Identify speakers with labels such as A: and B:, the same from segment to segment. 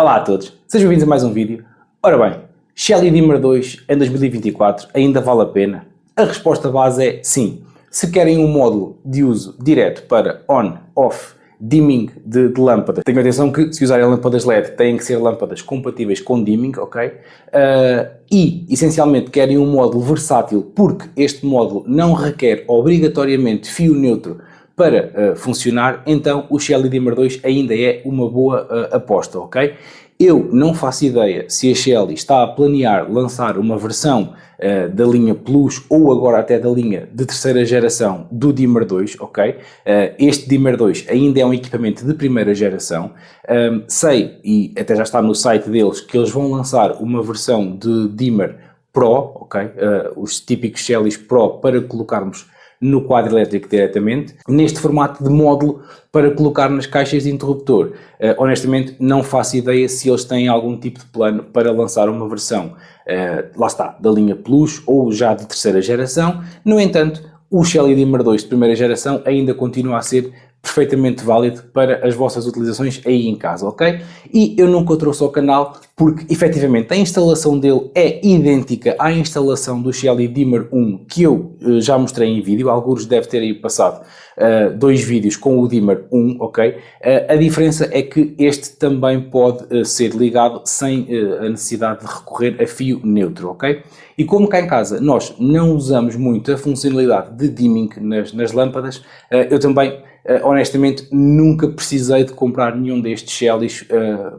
A: Olá a todos, sejam bem-vindos a mais um vídeo. Ora bem, Shelly Dimmer 2 em 2024 ainda vale a pena? A resposta base é sim. Se querem um módulo de uso direto para on-off dimming de lâmpadas, tenham atenção que se usarem lâmpadas LED têm que ser lâmpadas compatíveis com dimming, ok? E essencialmente querem um módulo versátil porque este módulo não requer obrigatoriamente fio neutro para funcionar, então o Shelly Dimmer 2 ainda é uma boa aposta, ok? Eu não faço ideia se a Shelly está a planear lançar uma versão da linha Plus ou agora até da linha de terceira geração do Dimmer 2, ok? Este Dimmer 2 ainda é um equipamento de primeira geração. Sei, e até já está no site deles, que eles vão lançar uma versão de Dimmer Pro, ok? Os típicos Shellys Pro para colocarmos no quadro elétrico diretamente, neste formato de módulo para colocar nas caixas de interruptor. Honestamente, não faço ideia se eles têm algum tipo de plano para lançar uma versão, lá está, da linha Plus ou já de terceira geração. No entanto, o Shelly Dimmer 2 de primeira geração ainda continua a ser perfeitamente válido para as vossas utilizações aí em casa, ok? E eu nunca o trouxe ao canal porque, efetivamente, a instalação dele é idêntica à instalação do Shelly Dimmer 1 que eu já mostrei em vídeo. Alguns deve ter aí passado dois vídeos com o Dimmer 1, ok? A diferença é que este também pode ser ligado sem a necessidade de recorrer a fio neutro, ok? E como cá em casa nós não usamos muito a funcionalidade de dimming nas lâmpadas, eu também honestamente nunca precisei de comprar nenhum destes Shellys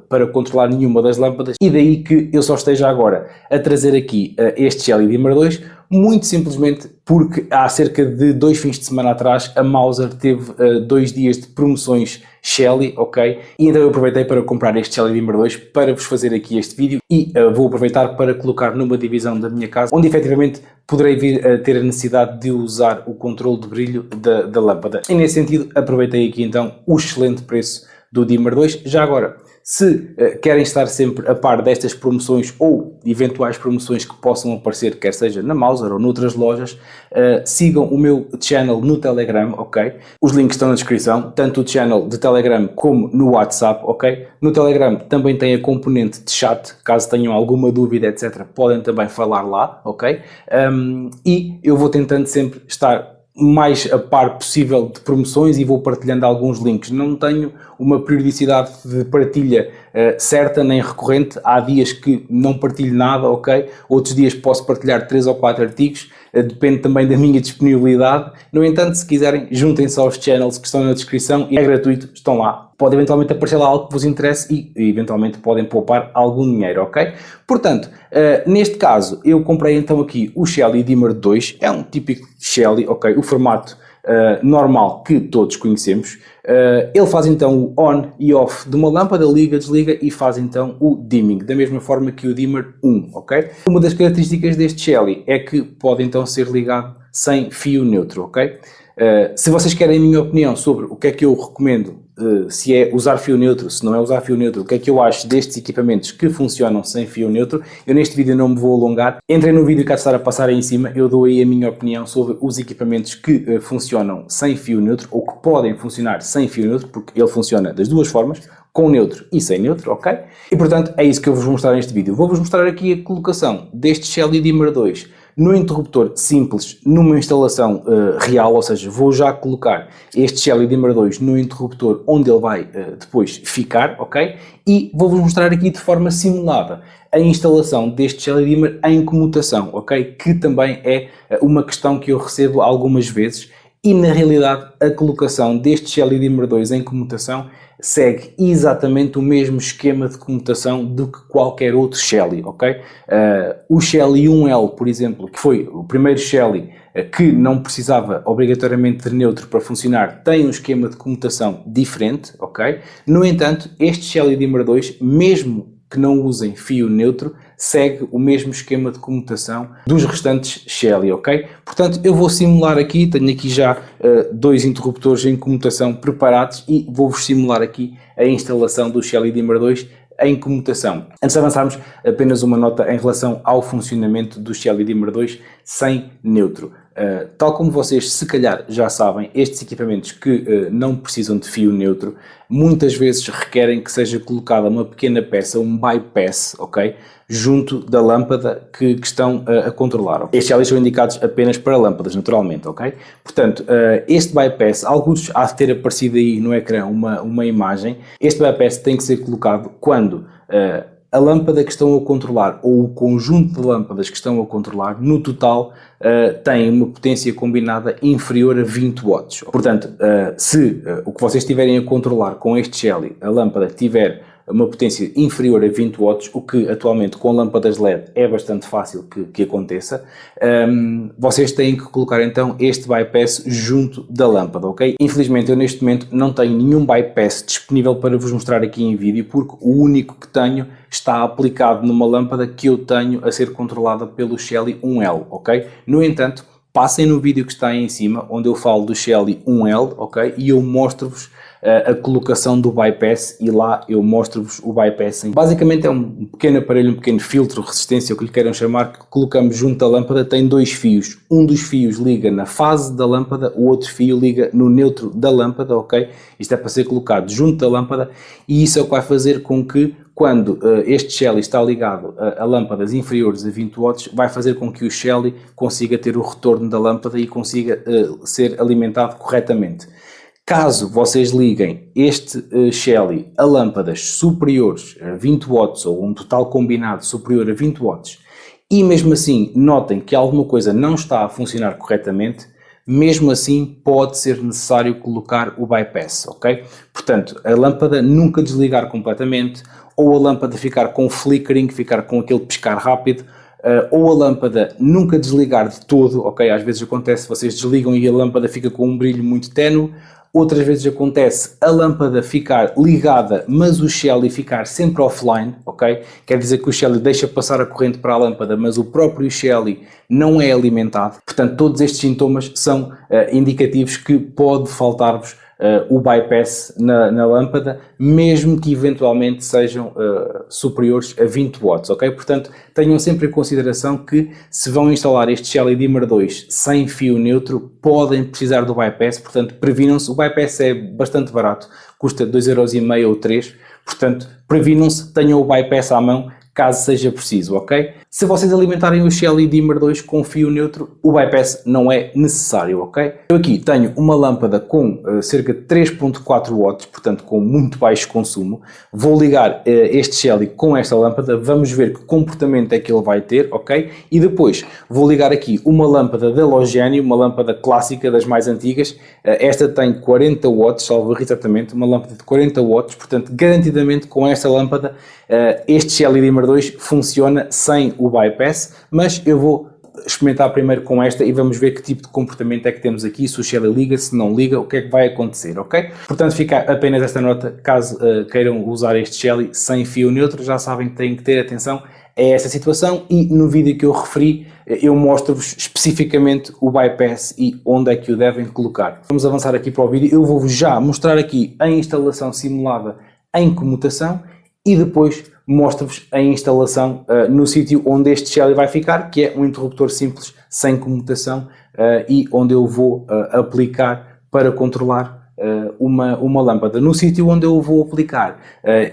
A: para controlar nenhuma das lâmpadas, e daí que eu só esteja agora a trazer aqui este Shelly Dimmer 2, muito simplesmente porque há cerca de 2 fins de semana atrás a Mauser teve 2 dias de promoções Shelly, ok? E então eu aproveitei para comprar este Shelly Dimmer 2 para vos fazer aqui este vídeo e vou aproveitar para colocar numa divisão da minha casa, onde efetivamente poderei vir a ter a necessidade de usar o controle de brilho da lâmpada. E nesse sentido aproveitei aqui então o excelente preço do Dimmer 2. Já agora, se querem estar sempre a par destas promoções ou eventuais promoções que possam aparecer, quer seja na Mauser ou noutras lojas, sigam o meu channel no Telegram, ok? Os links estão na descrição, tanto o channel de Telegram como no WhatsApp, ok? No Telegram também tem a componente de chat, caso tenham alguma dúvida, etc., podem também falar lá, ok? E eu vou tentando sempre estar mais a par possível de promoções e vou partilhando alguns links. Não tenho uma periodicidade de partilha certa nem recorrente. Há dias que não partilho nada, ok? Outros dias posso partilhar 3 ou 4 artigos, depende também da minha disponibilidade. No entanto, se quiserem, juntem-se aos channels que estão na descrição e é gratuito, estão lá. Pode eventualmente aparecer lá algo que vos interesse e eventualmente podem poupar algum dinheiro, ok? Portanto, neste caso, eu comprei então aqui o Shelly Dimmer 2, é um típico Shelly, ok? O formato normal que todos conhecemos. Ele faz então o on e off de uma lâmpada, liga, desliga e faz então o dimming, da mesma forma que o Dimmer 1, ok? Uma das características deste Shelly é que pode então ser ligado sem fio neutro, ok? Se vocês querem a minha opinião sobre o que é que eu recomendo, se é usar fio neutro, se não é usar fio neutro, o que é que eu acho destes equipamentos que funcionam sem fio neutro, eu neste vídeo não me vou alongar. Entrem no vídeo que há de estar a passar aí em cima, eu dou aí a minha opinião sobre os equipamentos que funcionam sem fio neutro, ou que podem funcionar sem fio neutro, porque ele funciona das duas formas, com neutro e sem neutro, ok? E portanto é isso que eu vos vou mostrar neste vídeo. Vou-vos mostrar aqui a colocação deste Shelly Dimmer 2 no interruptor simples, numa instalação real, ou seja, vou já colocar este Shelly Dimmer 2 no interruptor onde ele vai depois ficar, ok? E vou-vos mostrar aqui de forma simulada a instalação deste Shelly Dimmer em comutação, ok? Que também é uma questão que eu recebo algumas vezes e na realidade a colocação deste Shelly Dimmer 2 em comutação segue exatamente o mesmo esquema de comutação do que qualquer outro Shelly, ok? O Shelly 1L, por exemplo, que foi o primeiro Shelly que não precisava obrigatoriamente de neutro para funcionar, tem um esquema de comutação diferente, ok? No entanto, este Shelly Dimmer 2, mesmo que não usem fio neutro, segue o mesmo esquema de comutação dos restantes Shelly, ok? Portanto, eu vou simular aqui, tenho aqui já dois interruptores em comutação preparados e vou-vos simular aqui a instalação do Shelly Dimmer 2 em comutação. Antes de avançarmos, apenas uma nota em relação ao funcionamento do Shelly Dimmer 2 sem neutro. Tal como vocês se calhar já sabem, estes equipamentos que não precisam de fio neutro, muitas vezes requerem que seja colocada uma pequena peça, um bypass, ok? Junto da lâmpada que estão a controlar. Estes LEDs são indicados apenas para lâmpadas, naturalmente, ok? Portanto, este bypass, alguns há de ter aparecido aí no ecrã uma imagem. Este bypass tem que ser colocado quando a lâmpada que estão a controlar ou o conjunto de lâmpadas que estão a controlar, no total, tem uma potência combinada inferior a 20 watts. Portanto, se o que vocês estiverem a controlar com este Shelly, a lâmpada tiver uma potência inferior a 20 watts, o que atualmente com lâmpadas LED é bastante fácil que aconteça, vocês têm que colocar então este bypass junto da lâmpada, ok? Infelizmente eu neste momento não tenho nenhum bypass disponível para vos mostrar aqui em vídeo, porque o único que tenho está aplicado numa lâmpada que eu tenho a ser controlada pelo Shelly 1L, ok? No entanto, passem no vídeo que está aí em cima, onde eu falo do Shelly 1L, ok? E eu mostro-vos a colocação do bypass e lá eu mostro-vos o bypassing. Basicamente é um pequeno aparelho, um pequeno filtro, resistência, o que lhe queiram chamar, que colocamos junto da lâmpada. Tem dois fios. Um dos fios liga na fase da lâmpada, o outro fio liga no neutro da lâmpada, ok? Isto é para ser colocado junto da lâmpada e isso é o que vai fazer com que quando este Shelly está ligado a lâmpadas inferiores a 20 watts, vai fazer com que o Shelly consiga ter o retorno da lâmpada e consiga ser alimentado corretamente. Caso vocês liguem este Shelly a lâmpadas superiores a 20 watts ou um total combinado superior a 20 watts e mesmo assim notem que alguma coisa não está a funcionar corretamente, mesmo assim pode ser necessário colocar o bypass, ok? Portanto, a lâmpada nunca desligar completamente ou a lâmpada ficar com flickering, ficar com aquele piscar rápido, ou a lâmpada nunca desligar de todo, ok? Às vezes acontece, vocês desligam e a lâmpada fica com um brilho muito ténue. Outras vezes acontece a lâmpada ficar ligada, mas o Shelly ficar sempre offline, ok? Quer dizer que o Shelly deixa passar a corrente para a lâmpada, mas o próprio Shelly não é alimentado. Portanto, todos estes sintomas são indicativos que pode faltar-vos o bypass na lâmpada, mesmo que eventualmente sejam superiores a 20 watts, ok? Portanto, tenham sempre em consideração que se vão instalar este Shelly Dimmer 2 sem fio neutro, podem precisar do bypass, portanto, previnam-se. O bypass é bastante barato, custa 2,5€ ou 3€, portanto, previnam-se, tenham o bypass à mão, caso seja preciso, ok? Se vocês alimentarem o Shelly Dimmer 2 com fio neutro, o bypass não é necessário, ok? Eu aqui tenho uma lâmpada com cerca de 3.4 watts, portanto com muito baixo consumo. Vou ligar este Shelly com esta lâmpada, vamos ver que comportamento é que ele vai ter, ok? E depois vou ligar aqui uma lâmpada da Halogénio, uma lâmpada clássica das mais antigas. Esta tem 40 watts, salvo exatamente, uma lâmpada de 40 watts, portanto garantidamente com esta lâmpada este Shelly Dimmer 2 funciona sem o bypass, mas eu vou experimentar primeiro com esta e vamos ver que tipo de comportamento é que temos aqui, se o Shelly liga, se não liga, o que é que vai acontecer, ok? Portanto fica apenas esta nota, caso queiram usar este Shelly sem fio neutro, já sabem que têm que ter atenção a esta situação e no vídeo que eu referi eu mostro-vos especificamente o bypass e onde é que o devem colocar. Vamos avançar aqui para o vídeo, eu vou-vos já mostrar aqui a instalação simulada em comutação e depois mostro-vos a instalação no sítio onde este Shelly vai ficar, que é um interruptor simples, sem comutação, e onde eu vou aplicar para controlar uma lâmpada. No sítio onde eu vou aplicar,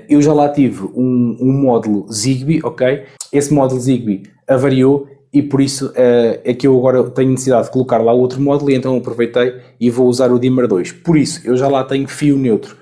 A: eu já lá tive um módulo Zigbee, ok? Esse módulo Zigbee avariou e por isso é que eu agora tenho necessidade de colocar lá outro módulo e então aproveitei e vou usar o Dimmer 2. Por isso, eu já lá tenho fio neutro.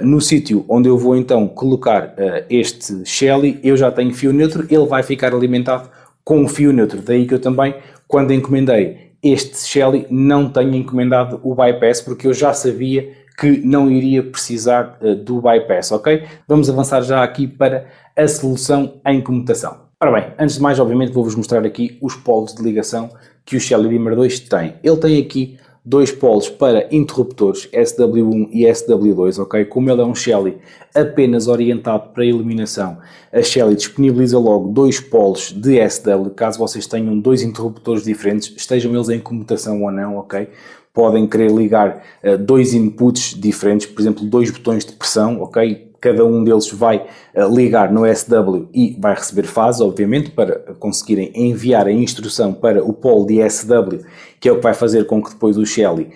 A: No sítio onde eu vou então colocar este Shelly, eu já tenho fio neutro, ele vai ficar alimentado com o fio neutro. Daí que eu também, quando encomendei este Shelly, não tenho encomendado o bypass, porque eu já sabia que não iria precisar do bypass, ok? Vamos avançar já aqui para a solução em comutação. Ora bem, antes de mais, obviamente, vou-vos mostrar aqui os polos de ligação que o Shelly Dimmer 2 tem. Ele tem aqui dois polos para interruptores SW1 e SW2, ok? Como ele é um Shelly apenas orientado para a iluminação, a Shelly disponibiliza logo dois polos de SW, caso vocês tenham dois interruptores diferentes, estejam eles em comutação ou não, ok? podem querer ligar dois inputs diferentes, por exemplo, dois botões de pressão, ok? Cada um deles vai ligar no SW e vai receber fase, obviamente, para conseguirem enviar a instrução para o polo de SW, que é o que vai fazer com que depois o Shelly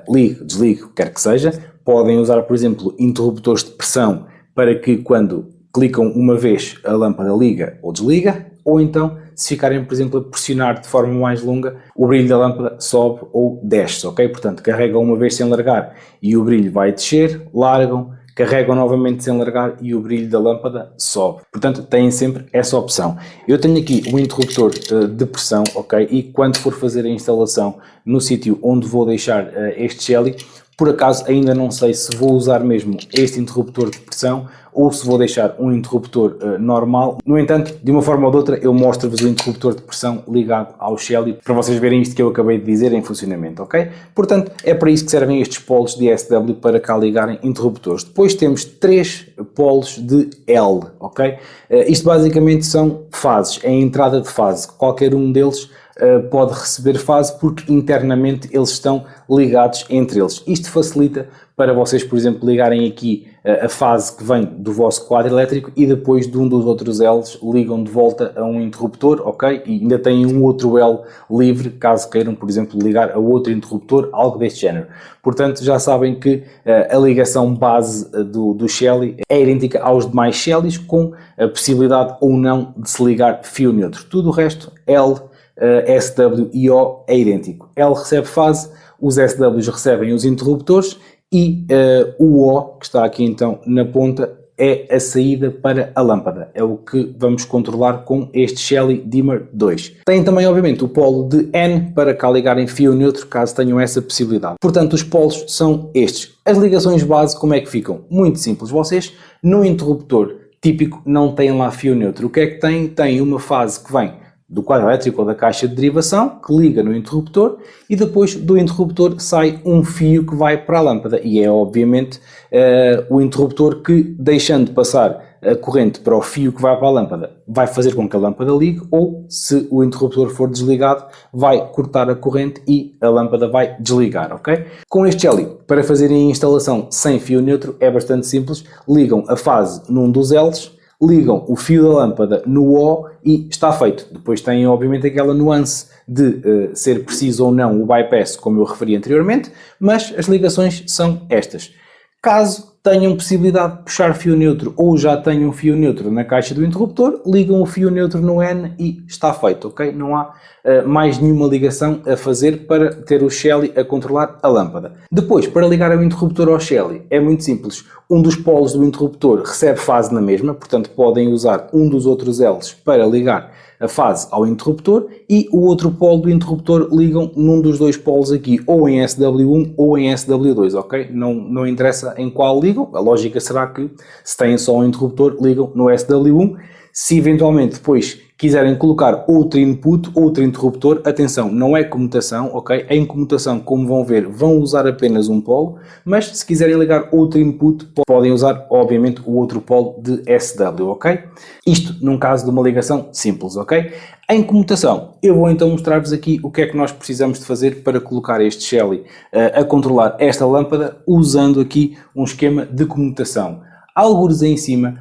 A: ligue, desligue, o que quer que seja. Podem usar, por exemplo, interruptores de pressão para que quando clicam uma vez a lâmpada liga ou desliga, ou então, se ficarem, por exemplo, a pressionar de forma mais longa, o brilho da lâmpada sobe ou desce, ok? Portanto, carregam uma vez sem largar e o brilho vai descer, largam, carregam novamente sem largar e o brilho da lâmpada sobe. Portanto, têm sempre essa opção. Eu tenho aqui um interruptor de pressão, ok? E quando for fazer a instalação no sítio onde vou deixar este Shelly, por acaso ainda não sei se vou usar mesmo este interruptor de pressão ou se vou deixar um interruptor normal. No entanto, de uma forma ou de outra, eu mostro-vos o interruptor de pressão ligado ao Shelly para vocês verem isto que eu acabei de dizer em funcionamento, ok? Portanto, é para isso que servem estes polos de SW, para cá ligarem interruptores. Depois temos 3 polos de L, ok? Isto basicamente são fases, é a entrada de fase. Qualquer um deles pode receber fase porque internamente eles estão ligados entre eles. Isto facilita para vocês, por exemplo, ligarem aqui a fase que vem do vosso quadro elétrico e depois de um dos outros L's ligam de volta a um interruptor, ok? E ainda têm um outro L livre, caso queiram, por exemplo, ligar a outro interruptor, algo deste género. Portanto, já sabem que a ligação base do Shelly é idêntica aos demais Shellys, com a possibilidade ou não de se ligar fio neutro. Tudo o resto, L, SW e O é idêntico. L recebe fase, os SWs recebem os interruptores e o O, que está aqui então na ponta, é a saída para a lâmpada. É o que vamos controlar com este Shelly Dimmer 2. Tem também, obviamente, o polo de N para cá ligar em fio neutro, caso tenham essa possibilidade. Portanto, os polos são estes. As ligações base, como é que ficam? Muito simples. Vocês, no interruptor típico, não têm lá fio neutro. O que é que tem? Tem uma fase que vem do quadro elétrico ou da caixa de derivação, que liga no interruptor, e depois do interruptor sai um fio que vai para a lâmpada, e é obviamente o interruptor que, deixando de passar a corrente para o fio que vai para a lâmpada, vai fazer com que a lâmpada ligue, ou se o interruptor for desligado, vai cortar a corrente e a lâmpada vai desligar, ok? Com este Shelly, para fazerem a instalação sem fio neutro, é bastante simples. Ligam a fase num dos L's, ligam o fio da lâmpada no O e está feito. Depois tem, obviamente, aquela nuance de ser preciso ou não o bypass, como eu referi anteriormente, mas as ligações são estas. Caso tenham possibilidade de puxar fio neutro ou já tenham fio neutro na caixa do interruptor, ligam o fio neutro no N e está feito, ok? Não há mais nenhuma ligação a fazer para ter o Shelly a controlar a lâmpada. Depois, para ligar o interruptor ao Shelly, é muito simples. Um dos polos do interruptor recebe fase na mesma, portanto podem usar um dos outros L's para ligar a fase ao interruptor e o outro polo do interruptor ligam num dos dois polos aqui, ou em SW1 ou em SW2, ok? Não interessa em qual ligam, a lógica será que se têm só um interruptor, ligam no SW1. Se eventualmente depois quiserem colocar outro input, outro interruptor, atenção, não é comutação, ok? Em comutação, como vão ver, vão usar apenas um polo, mas se quiserem ligar outro input, podem usar, obviamente, o outro polo de SW, ok? Isto num caso de uma ligação simples, ok? Em comutação, eu vou então mostrar-vos aqui o que é que nós precisamos de fazer para colocar este Shelly a controlar esta lâmpada, usando aqui um esquema de comutação. Algures aí em cima,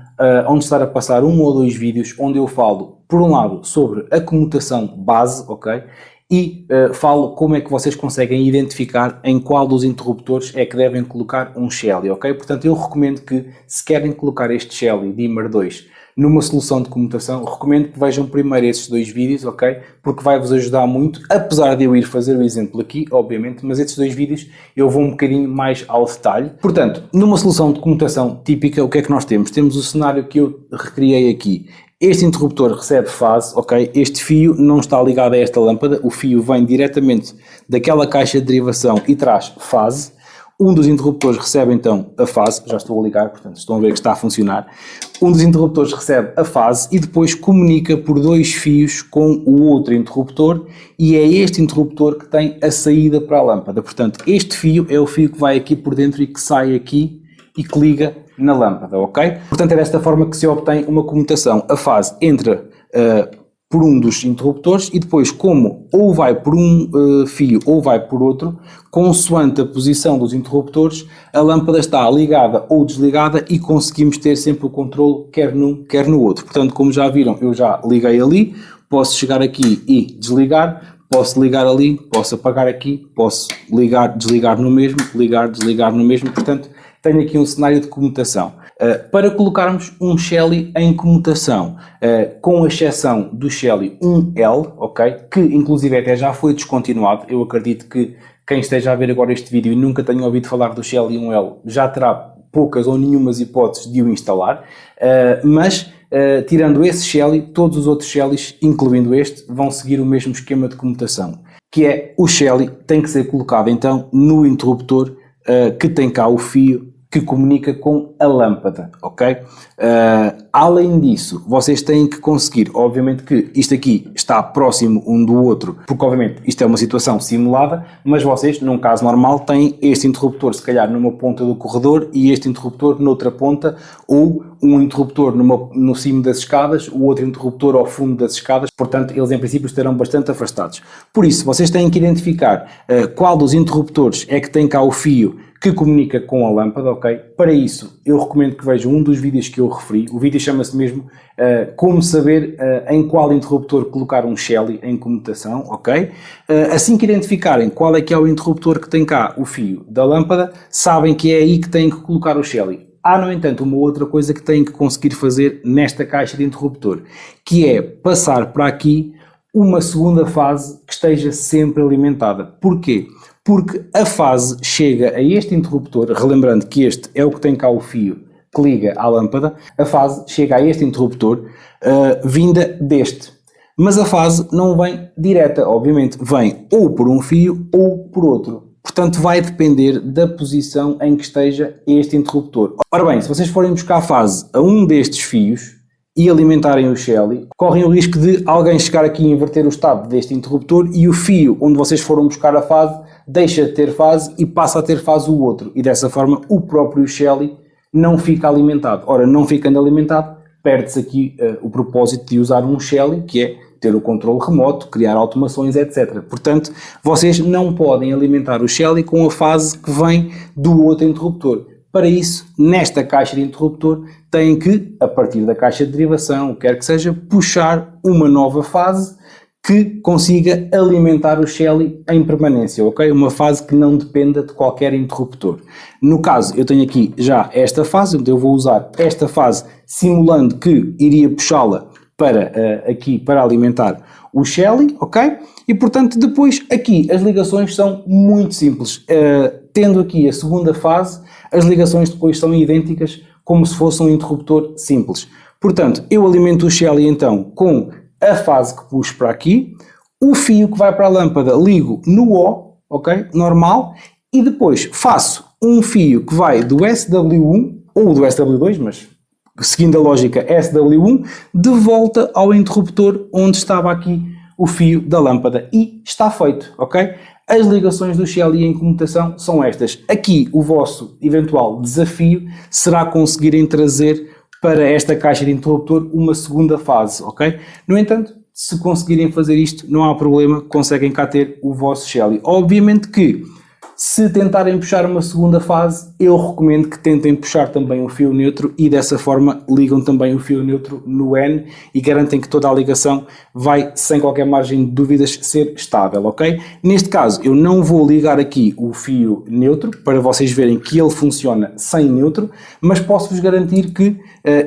A: onde estar a passar um ou dois vídeos onde eu falo, por um lado, sobre a comutação base, ok? E falo como é que vocês conseguem identificar em qual dos interruptores é que devem colocar um Shelly, ok? Portanto, eu recomendo que, se querem colocar este Shelly Dimmer 2 numa solução de comutação, recomendo que vejam primeiro esses dois vídeos, ok? Porque vai-vos ajudar muito, apesar de eu ir fazer o exemplo aqui, obviamente, mas esses dois vídeos eu vou um bocadinho mais ao detalhe. Portanto, numa solução de comutação típica, o que é que nós temos? Temos o cenário que eu recriei aqui. Este interruptor recebe fase, ok? Este fio não está ligado a esta lâmpada, o fio vem diretamente daquela caixa de derivação e traz fase. Um dos interruptores recebe então a fase, já estou a ligar, portanto estão a ver que está a funcionar. Um dos interruptores recebe a fase e depois comunica por dois fios com o outro interruptor, e é este interruptor que tem a saída para a lâmpada. Portanto, este fio é o fio que vai aqui por dentro e que sai aqui e que liga na lâmpada, ok? Portanto, é desta forma que se obtém uma comutação. A fase entre por um dos interruptores e depois, como ou vai por um fio ou vai por outro, consoante a posição dos interruptores, a lâmpada está ligada ou desligada e conseguimos ter sempre o controle quer num, quer no outro. Portanto, como já viram, eu já liguei ali, posso chegar aqui e desligar, posso ligar ali, posso apagar aqui, posso ligar, desligar no mesmo, ligar, desligar no mesmo, portanto, tenho aqui um cenário de comutação. Para colocarmos um Shelly em comutação, com exceção do Shelly 1L, ok, que inclusive até já foi descontinuado, eu acredito que quem esteja a ver agora este vídeo e nunca tenha ouvido falar do Shelly 1L já terá poucas ou nenhumas hipóteses de o instalar, mas tirando esse Shelly, todos os outros Shellys, incluindo este, vão seguir o mesmo esquema de comutação, que é o Shelly tem que ser colocado então no interruptor que tem cá o fio que comunica com a lâmpada, ok? Além disso, vocês têm que conseguir, obviamente que isto aqui está próximo um do outro, porque obviamente isto é uma situação simulada, mas vocês, num caso normal, têm este interruptor se calhar numa ponta do corredor e este interruptor noutra ponta, ou um interruptor no cimo das escadas, o outro interruptor ao fundo das escadas, portanto eles em princípio estarão bastante afastados. Por isso, vocês têm que identificar qual dos interruptores é que tem cá o fio que comunica com a lâmpada, ok? Para isso, eu recomendo que vejam um dos vídeos que eu referi. O vídeo chama-se mesmo Como saber em qual interruptor colocar um Shelly em comutação, ok? Assim que identificarem qual é que é o interruptor que tem cá o fio da lâmpada, sabem que é aí que têm que colocar o Shelly. Há, no entanto, uma outra coisa que têm que conseguir fazer nesta caixa de interruptor, que é passar para aqui uma segunda fase que esteja sempre alimentada. Porquê? Porque a fase chega a este interruptor, relembrando que este é o que tem cá o fio que liga à lâmpada, a fase chega a este interruptor vinda deste. Mas a fase não vem direta, obviamente, vem ou por um fio ou por outro. Portanto, vai depender da posição em que esteja este interruptor. Ora bem, se vocês forem buscar a fase a um destes fios e alimentarem o Shelly, correm o risco de alguém chegar aqui e inverter o estado deste interruptor e o fio onde vocês foram buscar a fase deixa de ter fase e passa a ter fase o outro. E dessa forma o próprio Shelly não fica alimentado. Ora, não ficando alimentado, perde-se aqui o propósito de usar um Shelly, que é ter o controle remoto, criar automações, etc. Portanto, vocês não podem alimentar o Shelly com a fase que vem do outro interruptor. Para isso, nesta caixa de interruptor, têm que, a partir da caixa de derivação, o que quer que seja, puxar uma nova fase que consiga alimentar o Shelly em permanência, ok? Uma fase que não dependa de qualquer interruptor. No caso, eu tenho aqui já esta fase, onde eu vou usar esta fase simulando que iria puxá-la para aqui para alimentar o Shelly, ok? E portanto depois aqui as ligações são muito simples. Tendo aqui a segunda fase, as ligações depois são idênticas como se fosse um interruptor simples. Portanto, eu alimento o Shelly então com a fase que puxo para aqui, o fio que vai para a lâmpada ligo no O, ok? Normal, e depois faço um fio que vai do SW1 ou do SW2, mas seguindo a lógica SW1, de volta ao interruptor onde estava aqui o fio da lâmpada e está feito, ok? As ligações do Shelly em comutação são estas. Aqui o vosso eventual desafio será conseguirem trazer para esta caixa de interruptor uma segunda fase, ok? No entanto, se conseguirem fazer isto, não há problema, conseguem cá ter o vosso Shelly. Obviamente que, se tentarem puxar uma segunda fase, eu recomendo que tentem puxar também o fio neutro e dessa forma ligam também o fio neutro no N e garantem que toda a ligação vai, sem qualquer margem de dúvidas, ser estável, ok? Neste caso, eu não vou ligar aqui o fio neutro para vocês verem que ele funciona sem neutro, mas posso-vos garantir que,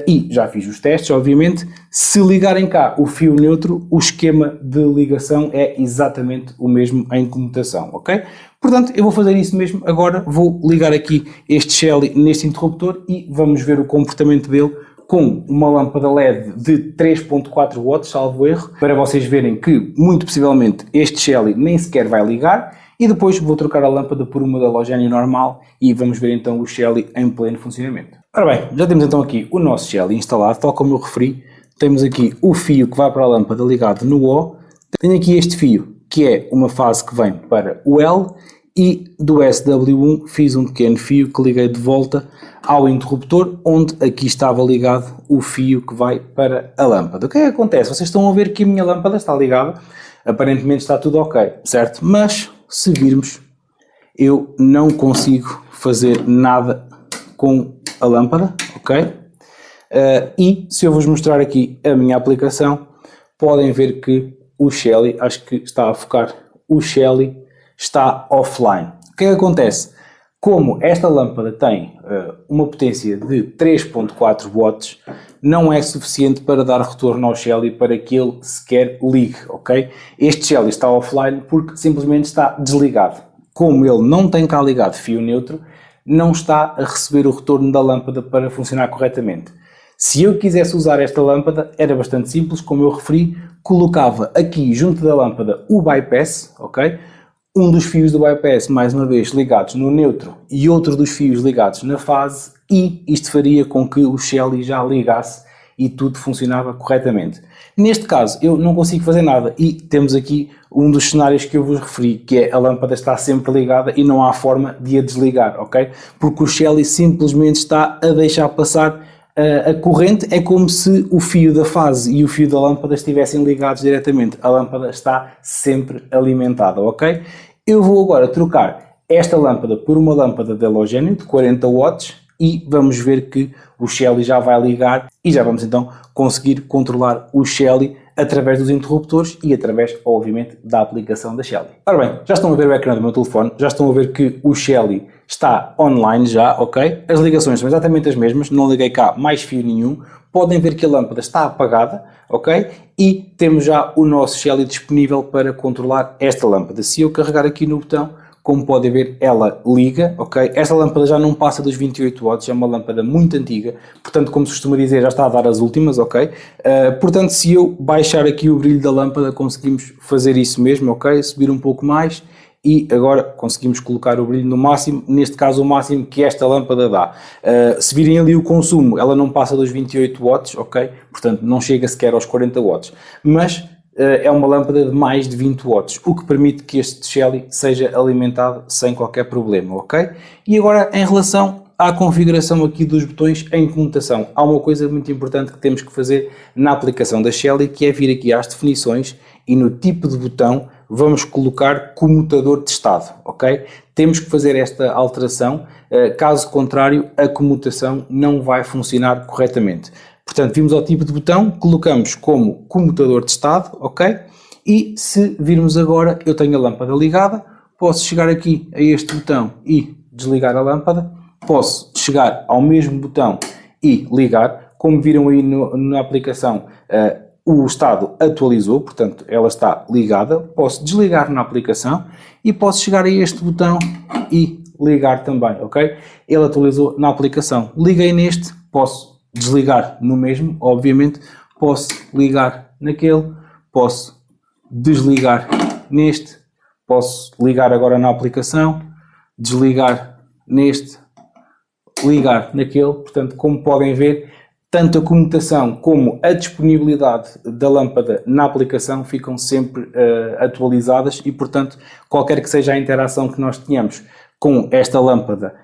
A: e já fiz os testes, obviamente, se ligarem cá o fio neutro, o esquema de ligação é exatamente o mesmo em comutação, ok? Portanto, eu vou fazer isso mesmo agora, vou ligar aqui este Shelly neste interruptor e vamos ver o comportamento dele com uma lâmpada LED de 3.4 watts, salvo erro, para vocês verem que, muito possivelmente, este Shelly nem sequer vai ligar e depois vou trocar a lâmpada por uma da halogénio normal e vamos ver então o Shelly em pleno funcionamento. Ora bem, já temos então aqui o nosso Shelly instalado, tal como eu referi, temos aqui o fio que vai para a lâmpada ligado no O, tenho aqui este fio que é uma fase que vem para o L e do SW1 fiz um pequeno fio que liguei de volta ao interruptor, onde aqui estava ligado o fio que vai para a lâmpada. O que é que acontece? Vocês estão a ver que a minha lâmpada está ligada, aparentemente está tudo ok, certo? Mas se virmos, eu não consigo fazer nada com a lâmpada, ok? E se eu vos mostrar aqui a minha aplicação, podem ver que o Shelly, acho que está a focar, o Shelly está offline. O que é que acontece? Como esta lâmpada tem uma potência de 3.4 watts, não é suficiente para dar retorno ao Shelly para que ele sequer ligue, ok? Este Shelly está offline porque simplesmente está desligado. Como ele não tem cá ligado fio neutro, não está a receber o retorno da lâmpada para funcionar corretamente. Se eu quisesse usar esta lâmpada, era bastante simples, como eu referi, colocava aqui junto da lâmpada o bypass, ok? Um dos fios do bypass, mais uma vez, ligados no neutro e outro dos fios ligados na fase, e isto faria com que o Shelly já ligasse e tudo funcionava corretamente. Neste caso, eu não consigo fazer nada e temos aqui um dos cenários que eu vos referi, que é a lâmpada está sempre ligada e não há forma de a desligar, ok? Porque o Shelly simplesmente está a deixar passar a corrente, é como se o fio da fase e o fio da lâmpada estivessem ligados diretamente. A lâmpada está sempre alimentada, ok? Eu vou agora trocar esta lâmpada por uma lâmpada de halogénio de 40 watts e vamos ver que o Shelly já vai ligar e já vamos então conseguir controlar o Shelly através dos interruptores e através, obviamente, da aplicação da Shelly. Ora bem, já estão a ver o ecrã do meu telefone, já estão a ver que o Shelly está online já, ok? As ligações são exatamente as mesmas, não liguei cá mais fio nenhum. Podem ver que a lâmpada está apagada, ok? E temos já o nosso Shelly disponível para controlar esta lâmpada. Se eu carregar aqui no botão, como podem ver, ela liga, ok? Esta lâmpada já não passa dos 28 watts, é uma lâmpada muito antiga, portanto, como se costuma dizer, já está a dar as últimas, ok? Portanto, se eu baixar aqui o brilho da lâmpada, conseguimos fazer isso mesmo, ok? Subir um pouco mais e agora conseguimos colocar o brilho no máximo, neste caso o máximo que esta lâmpada dá. Se virem ali o consumo, ela não passa dos 28 watts, ok? Portanto, não chega sequer aos 40 watts, mas é uma lâmpada de mais de 20 watts, o que permite que este Shelly seja alimentado sem qualquer problema, ok? E agora, em relação à configuração aqui dos botões em comutação, há uma coisa muito importante que temos que fazer na aplicação da Shelly, que é vir aqui às definições e no tipo de botão vamos colocar comutador de estado, ok? Temos que fazer esta alteração, caso contrário a comutação não vai funcionar corretamente. Portanto, vimos ao tipo de botão, colocamos como comutador de estado, ok? E se virmos agora, eu tenho a lâmpada ligada, posso chegar aqui a este botão e desligar a lâmpada, posso chegar ao mesmo botão e ligar, como viram aí na aplicação, o estado atualizou, portanto ela está ligada, posso desligar na aplicação e posso chegar a este botão e ligar também, ok? Ele atualizou na aplicação, liguei neste, posso desligar no mesmo, obviamente, posso ligar naquele, posso desligar neste, posso ligar agora na aplicação, desligar neste, ligar naquele, portanto, como podem ver, tanto a comutação como a disponibilidade da lâmpada na aplicação ficam sempre atualizadas e, portanto, qualquer que seja a interação que nós tenhamos com esta lâmpada,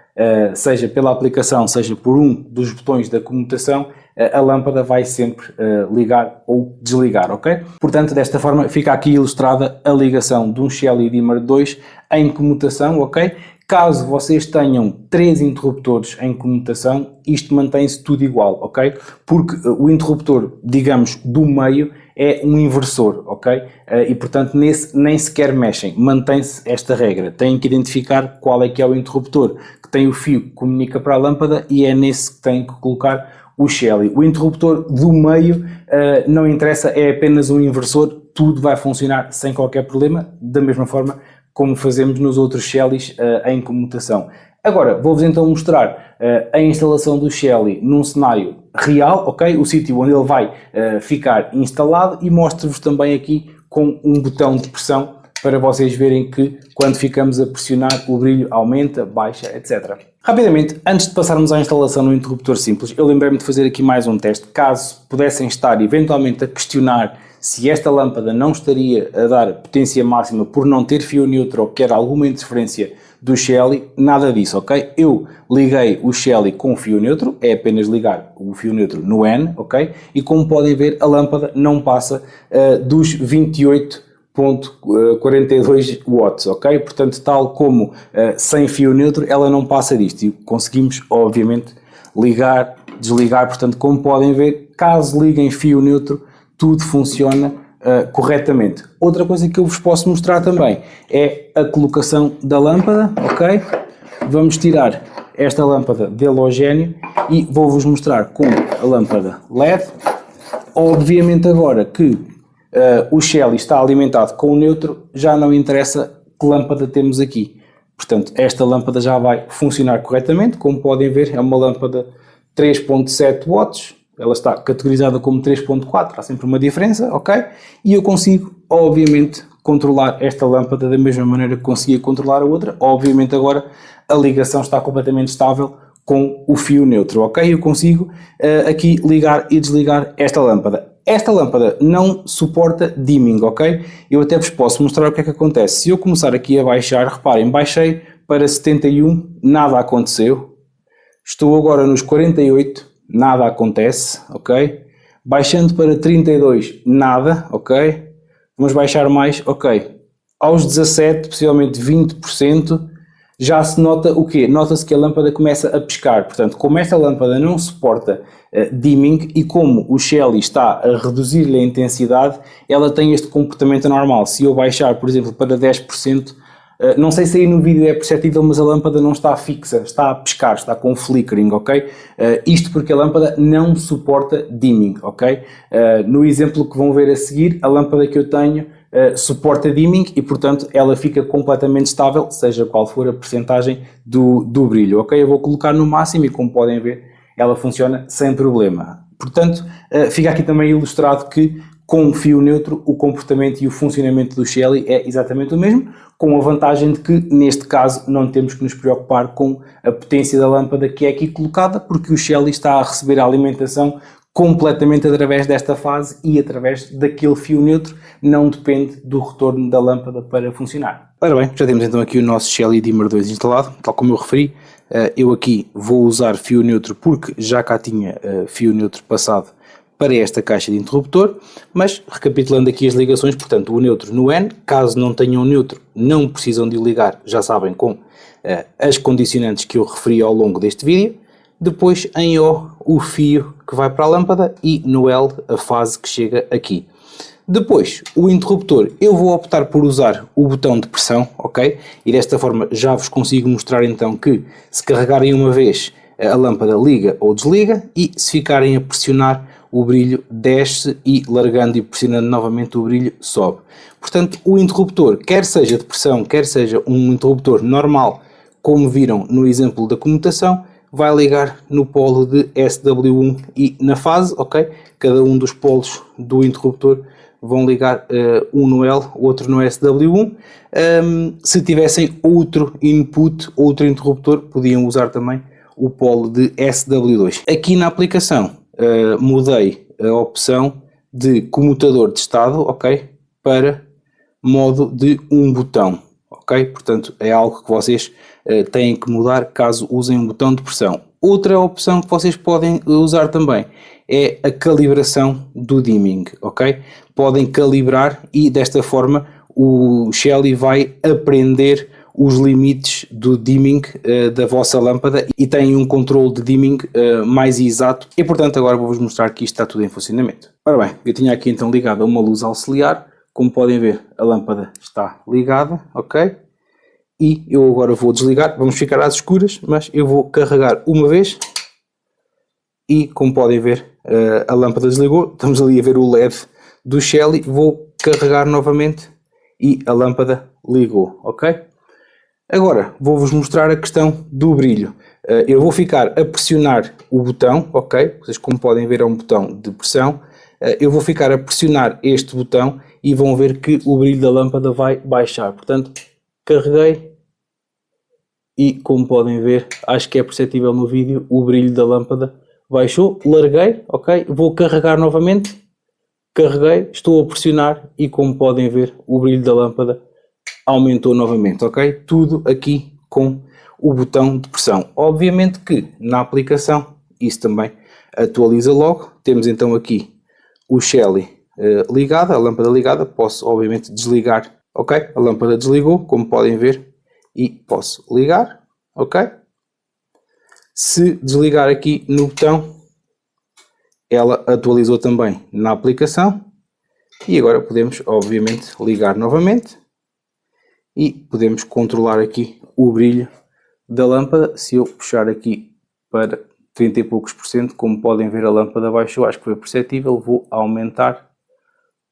A: seja pela aplicação, seja por um dos botões da comutação, a lâmpada vai sempre ligar ou desligar, ok? Portanto, desta forma fica aqui ilustrada a ligação de um Shelly Dimmer 2 em comutação, ok? Caso vocês tenham 3 interruptores em comutação, isto mantém-se tudo igual, ok? Porque o interruptor, digamos, do meio é um inversor, ok? E portanto nesse nem sequer mexem, mantém-se esta regra. Têm que identificar qual é que é o interruptor que tem o fio que comunica para a lâmpada e é nesse que têm que colocar o Shelly. O interruptor do meio não interessa, é apenas um inversor, tudo vai funcionar sem qualquer problema, da mesma forma como fazemos nos outros Shellys em comutação. Agora, vou-vos então mostrar a instalação do Shelly num cenário real, ok? O sítio onde ele vai ficar instalado e mostro-vos também aqui com um botão de pressão para vocês verem que quando ficamos a pressionar o brilho aumenta, baixa, etc. Rapidamente, antes de passarmos à instalação no interruptor simples, eu lembrei-me de fazer aqui mais um teste, caso pudessem estar eventualmente a questionar se esta lâmpada não estaria a dar potência máxima por não ter fio neutro ou quer alguma interferência do Shelly, nada disso, ok? Eu liguei o Shelly com fio neutro, é apenas ligar o fio neutro no N, ok? E como podem ver, a lâmpada não passa dos 28.42 watts, ok? Portanto, tal como sem fio neutro, ela não passa disto. E conseguimos, obviamente, ligar, desligar. Portanto, como podem ver, caso liguem fio neutro, tudo funciona corretamente. Outra coisa que eu vos posso mostrar também é a colocação da lâmpada, ok? Vamos tirar esta lâmpada de halogénio e vou-vos mostrar com a lâmpada LED. Obviamente agora que o Shelly está alimentado com o neutro, já não interessa que lâmpada temos aqui. Portanto, esta lâmpada já vai funcionar corretamente. Como podem ver, é uma lâmpada 3.7 watts. Ela está categorizada como 3.4, há sempre uma diferença, ok? E eu consigo, obviamente, controlar esta lâmpada da mesma maneira que conseguia controlar a outra. Obviamente agora a ligação está completamente estável com o fio neutro, ok? Eu consigo aqui ligar e desligar esta lâmpada. Esta lâmpada não suporta dimming, ok? Eu até vos posso mostrar o que é que acontece. Se eu começar aqui a baixar, reparem, baixei para 71, nada aconteceu. Estou agora nos 48, nada acontece, ok? Baixando para 32, nada, ok? Vamos baixar mais, ok. Aos 17, possivelmente 20%, já se nota o quê? Nota-se que a lâmpada começa a piscar. Portanto, como esta lâmpada não suporta dimming e como o Shelly está a reduzir-lhe a intensidade, ela tem este comportamento anormal. Se eu baixar, por exemplo, para 10%, não sei se aí no vídeo é perceptível, mas a lâmpada não está fixa, está a piscar, está com flickering, ok? Isto porque a lâmpada não suporta dimming, ok? No exemplo que vão ver a seguir, a lâmpada que eu tenho suporta dimming e, portanto, ela fica completamente estável, seja qual for a percentagem do brilho, ok? Eu vou colocar no máximo e, como podem ver, ela funciona sem problema. Portanto, fica aqui também ilustrado que com fio neutro o comportamento e o funcionamento do Shelly é exatamente o mesmo, com a vantagem de que, neste caso, não temos que nos preocupar com a potência da lâmpada que é aqui colocada, porque o Shelly está a receber a alimentação completamente através desta fase e através daquele fio neutro, não depende do retorno da lâmpada para funcionar. Ora bem, já temos então aqui o nosso Shelly Dimmer 2 instalado, tal como eu referi. Eu aqui vou usar fio neutro porque já cá tinha fio neutro passado para esta caixa de interruptor, mas recapitulando aqui as ligações, portanto o neutro no N, caso não tenham neutro não precisam de o ligar, já sabem, com as condicionantes que eu referi ao longo deste vídeo. Depois em O o fio que vai para a lâmpada e no L a fase que chega aqui. Depois, o interruptor, eu vou optar por usar o botão de pressão, ok? E desta forma já vos consigo mostrar então que se carregarem uma vez a lâmpada liga ou desliga e se ficarem a pressionar o brilho desce e largando e pressionando novamente o brilho sobe. Portanto, o interruptor, quer seja de pressão, quer seja um interruptor normal, como viram no exemplo da comutação, vai ligar no polo de SW1 e na fase, ok? Cada um dos polos do interruptor vão ligar um no L, outro no SW1. Se tivessem outro input, outro interruptor, podiam usar também o polo de SW2. Aqui na aplicação mudei a opção de comutador de estado, ok? Para modo de um botão, ok? Portanto, é algo que vocês têm que mudar caso usem um botão de pressão. Outra opção que vocês podem usar também é a calibração do dimming, ok? Podem calibrar e desta forma o Shelly vai aprender os limites do dimming da vossa lâmpada e tem um controle de dimming mais exato. E portanto agora vou-vos mostrar que isto está tudo em funcionamento. Ora bem, eu tinha aqui então ligado a uma luz auxiliar. Como podem ver, a lâmpada está ligada, ok? E eu agora vou desligar, vamos ficar às escuras, mas eu vou carregar uma vez e como podem ver a lâmpada desligou, estamos ali a ver o LED do Shelly, vou carregar novamente e a lâmpada ligou, ok? Agora vou-vos mostrar a questão do brilho. Eu vou ficar a pressionar o botão, ok? Vocês como podem ver é um botão de pressão. Eu vou ficar a pressionar este botão e vão ver que o brilho da lâmpada vai baixar. Portanto, carreguei e como podem ver, acho que é perceptível no vídeo, o brilho da lâmpada baixou, larguei, ok? Vou carregar novamente, carreguei, estou a pressionar e como podem ver, o brilho da lâmpada aumentou novamente, ok? Tudo aqui com o botão de pressão. Obviamente que na aplicação isso também atualiza logo. Temos então aqui o Shelly ligada, a lâmpada ligada. Posso obviamente desligar, ok? A lâmpada desligou, como podem ver, e posso ligar, ok? Se desligar aqui no botão, ela atualizou também na aplicação. E agora podemos obviamente ligar novamente e podemos controlar aqui o brilho da lâmpada. Se eu puxar aqui para 30 e poucos %, como podem ver, a lâmpada baixou, acho que foi perceptível. Vou aumentar,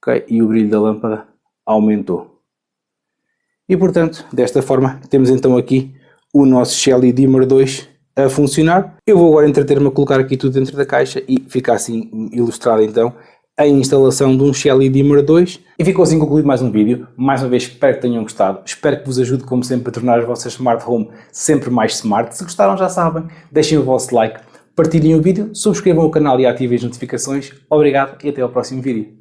A: ok? E o brilho da lâmpada aumentou. E portanto, desta forma, temos então aqui o nosso Shelly Dimmer 2 a funcionar. Eu vou agora entreter-me a colocar aqui tudo dentro da caixa e fica assim ilustrado então a instalação de um Shelly Dimmer 2. E ficou assim concluído mais um vídeo. Mais uma vez espero que tenham gostado. Espero que vos ajude como sempre a tornar as vossas Smart Home sempre mais smart. Se gostaram já sabem, deixem o vosso like, partilhem o vídeo, subscrevam o canal e ativem as notificações. Obrigado e até ao próximo vídeo.